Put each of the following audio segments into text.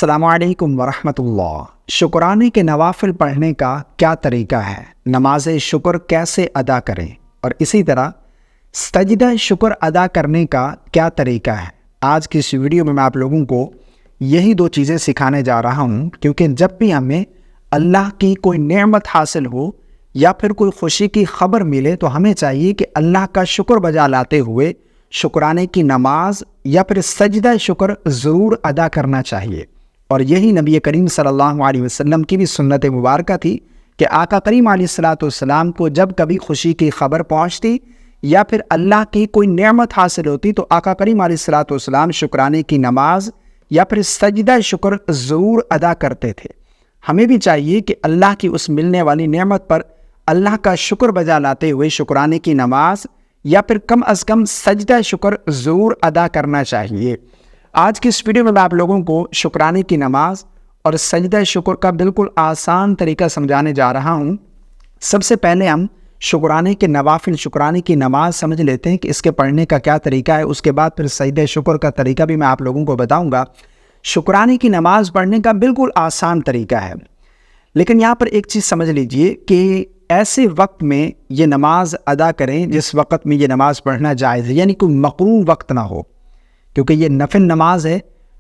السلام علیکم ورحمۃ اللہ۔ شکرانے کے نوافل پڑھنے کا کیا طریقہ ہے؟ نماز شکر کیسے ادا کریں؟ اور اسی طرح سجدہ شکر ادا کرنے کا کیا طریقہ ہے؟ آج کی اس ویڈیو میں آپ لوگوں کو یہی دو چیزیں سکھانے جا رہا ہوں، کیونکہ جب بھی ہمیں اللہ کی کوئی نعمت حاصل ہو یا پھر کوئی خوشی کی خبر ملے تو ہمیں چاہیے کہ اللہ کا شکر بجا لاتے ہوئے شکرانے کی نماز یا پھر سجدہ شکر ضرور ادا کرنا چاہیے۔ اور یہی نبی کریم صلی اللہ علیہ وسلم کی بھی سنت مبارکہ تھی کہ آقا کریم علیہ السلام کو جب کبھی خوشی کی خبر پہنچتی یا پھر اللہ کی کوئی نعمت حاصل ہوتی تو آقا کریم علیہ السلام شکرانے کی نماز یا پھر سجدہ شکر ضرور ادا کرتے تھے۔ ہمیں بھی چاہیے کہ اللہ کی اس ملنے والی نعمت پر اللہ کا شکر بجا لاتے ہوئے شکرانے کی نماز یا پھر کم از کم سجدہ شکر ضرور ادا کرنا چاہیے۔ آج کی اس ویڈیو میں آپ لوگوں کو شکرانے کی نماز اور سجدہ شکر کا بالکل آسان طریقہ سمجھانے جا رہا ہوں۔ سب سے پہلے ہم شکرانے کے نوافل، شکرانے کی نماز سمجھ لیتے ہیں کہ اس کے پڑھنے کا کیا طریقہ ہے، اس کے بعد پھر سجدہ شکر کا طریقہ بھی میں آپ لوگوں کو بتاؤں گا۔ شکرانے کی نماز پڑھنے کا بالکل آسان طریقہ ہے، لیکن یہاں پر ایک چیز سمجھ لیجئے کہ ایسے وقت میں یہ نماز ادا کریں جس وقت میں یہ نماز پڑھنا جائز ہے، یعنی کوئی مقروض وقت نہ ہو، کیونکہ یہ نفل نماز ہے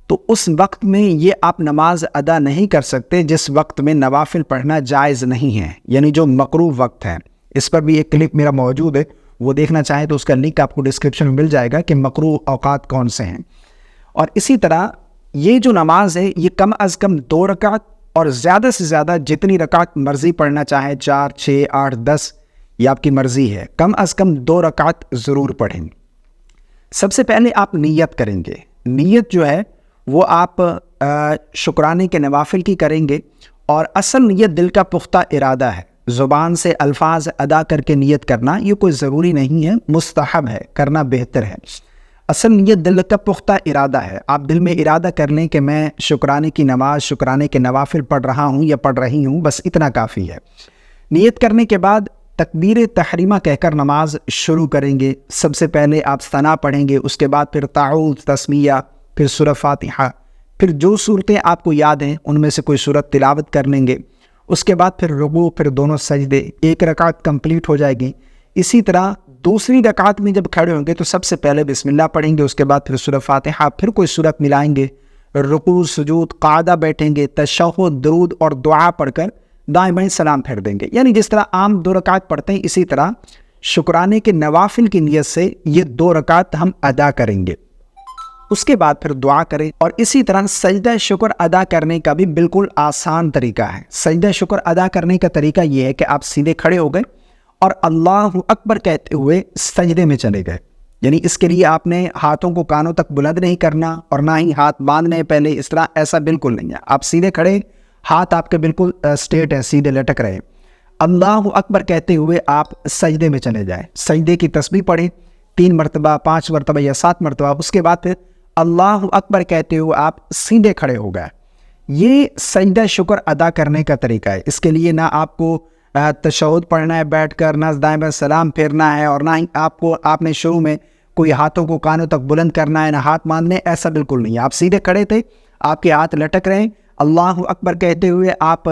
تو اس وقت میں یہ آپ نماز ادا نہیں کر سکتے جس وقت میں نوافل پڑھنا جائز نہیں ہے، یعنی جو مقروض وقت ہے۔ اس پر بھی ایک کلپ میرا موجود ہے، وہ دیکھنا چاہیں تو اس کا لنک آپ کو ڈسکرپشن میں مل جائے گا کہ مقروض اوقات کون سے ہیں۔ اور اسی طرح یہ جو نماز ہے یہ کم از کم 2 رکعت اور زیادہ سے زیادہ جتنی رکعت مرضی پڑھنا چاہیں، 4، 6، 8، 10، یہ آپ کی مرضی ہے، کم از کم 2 رکعت ضرور پڑھیں۔ سب سے پہلے آپ نیت کریں گے۔ نیت جو ہے وہ آپ شکرانے کے نوافل کی کریں گے، اور اصل نیت دل کا پختہ ارادہ ہے۔ زبان سے الفاظ ادا کر کے نیت کرنا یہ کوئی ضروری نہیں ہے، مستحب ہے، کرنا بہتر ہے۔ اصل نیت دل کا پختہ ارادہ ہے۔ آپ دل میں ارادہ کر لیں کہ میں شکرانے کی نماز، شکرانے کے نوافل پڑھ رہا ہوں یا پڑھ رہی ہوں، بس اتنا کافی ہے۔ نیت کرنے کے بعد تکبیر تحریمہ کہہ کر نماز شروع کریں گے۔ سب سے پہلے آپ ثنا پڑھیں گے، اس کے بعد پھر تعوذ، تسمیہ، پھر سورہ فاتحہ، پھر جو صورتیں آپ کو یاد ہیں ان میں سے کوئی صورت تلاوت کر لیں گے۔ اس کے بعد پھر رکوع، پھر دونوں سجدے، 1 رکعت کمپلیٹ ہو جائے گی۔ اسی طرح دوسری رکعت میں جب کھڑے ہوں گے تو سب سے پہلے بسم اللہ پڑھیں گے، اس کے بعد پھر سورہ فاتحہ، پھر کوئی صورت ملائیں گے، رکوع، سجود، قعدہ بیٹھیں گے، تشہد، درود اور دعا پڑھ کر دائیں بائیں سلام پھیر دیں گے۔ یعنی جس طرح عام 2 رکعت پڑھتے ہیں اسی طرح شکرانے کے نوافل کی نیت سے یہ 2 رکعت ہم ادا کریں گے۔ اس کے بعد پھر دعا کریں، اور اسی طرح سجدہ شکر ادا کرنے کا بھی بالکل آسان طریقہ ہے۔ سجدہ شکر ادا کرنے کا طریقہ یہ ہے کہ آپ سیدھے کھڑے ہو گئے اور اللہ اکبر کہتے ہوئے سجدے میں چلے گئے۔ یعنی اس کے لیے آپ نے ہاتھوں کو کانوں تک بلند نہیں کرنا اور نہ ہی ہاتھ باندھنے پہلے، اس طرح ایسا بالکل نہیں ہے۔ آپ سیدھے کھڑے، ہاتھ آپ کے بالکل اسٹریٹ ہے، سیدھے لٹک رہے، اللہ اکبر کہتے ہوئے آپ سجدے میں چلے جائیں۔ سجدے کی تسبیح پڑھیں 3 مرتبہ، 5 مرتبہ یا 7 مرتبہ، اس کے بعد پھر اللہ اکبر کہتے ہوئے آپ سیدھے کھڑے ہو گئے۔ یہ سجدہ شکر ادا کرنے کا طریقہ ہے۔ اس کے لیے نہ آپ کو تشہد پڑھنا ہے بیٹھ کر، نہ دائیں بائیں سلام پھیرنا ہے، اور نہ ہی آپ نے شروع میں کوئی ہاتھوں کو کانوں تک بلند کرنا ہے، نہ ہاتھ باندھنے، ایسا بالکل نہیں ہے۔ آپ سیدھے کھڑے تھے، آپ کے ہاتھ لٹک رہے، اللہ اکبر کہتے ہوئے آپ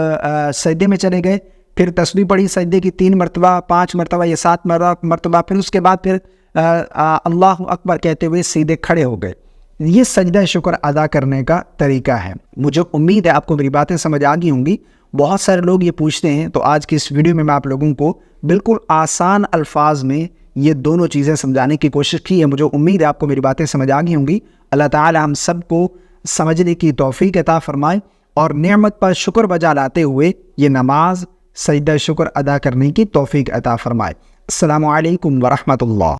سجدے میں چلے گئے، پھر تسبیح پڑھی سجدے کی 3 مرتبہ، 5 مرتبہ یا 7 مرتبہ، پھر اس کے بعد پھر اللہ اکبر کہتے ہوئے سیدھے کھڑے ہو گئے۔ یہ سجدہ شکر ادا کرنے کا طریقہ ہے۔ مجھے امید ہے آپ کو میری باتیں سمجھ آ گئی ہوں گی۔ بہت سارے لوگ یہ پوچھتے ہیں، تو آج کی اس ویڈیو میں آپ لوگوں کو بالکل آسان الفاظ میں یہ دونوں چیزیں سمجھانے کی کوشش کی ہے۔ مجھے امید ہے آپ کو میری باتیں سمجھ آ گئی ہوں گی۔ اللہ تعالی ہم سب کو سمجھنے کی توفیق عطا فرمائے اور نعمت پر شکر بجا لاتے ہوئے یہ نماز سجدہ شکر ادا کرنے کی توفیق عطا فرمائے۔ السلام علیکم ورحمۃ اللہ۔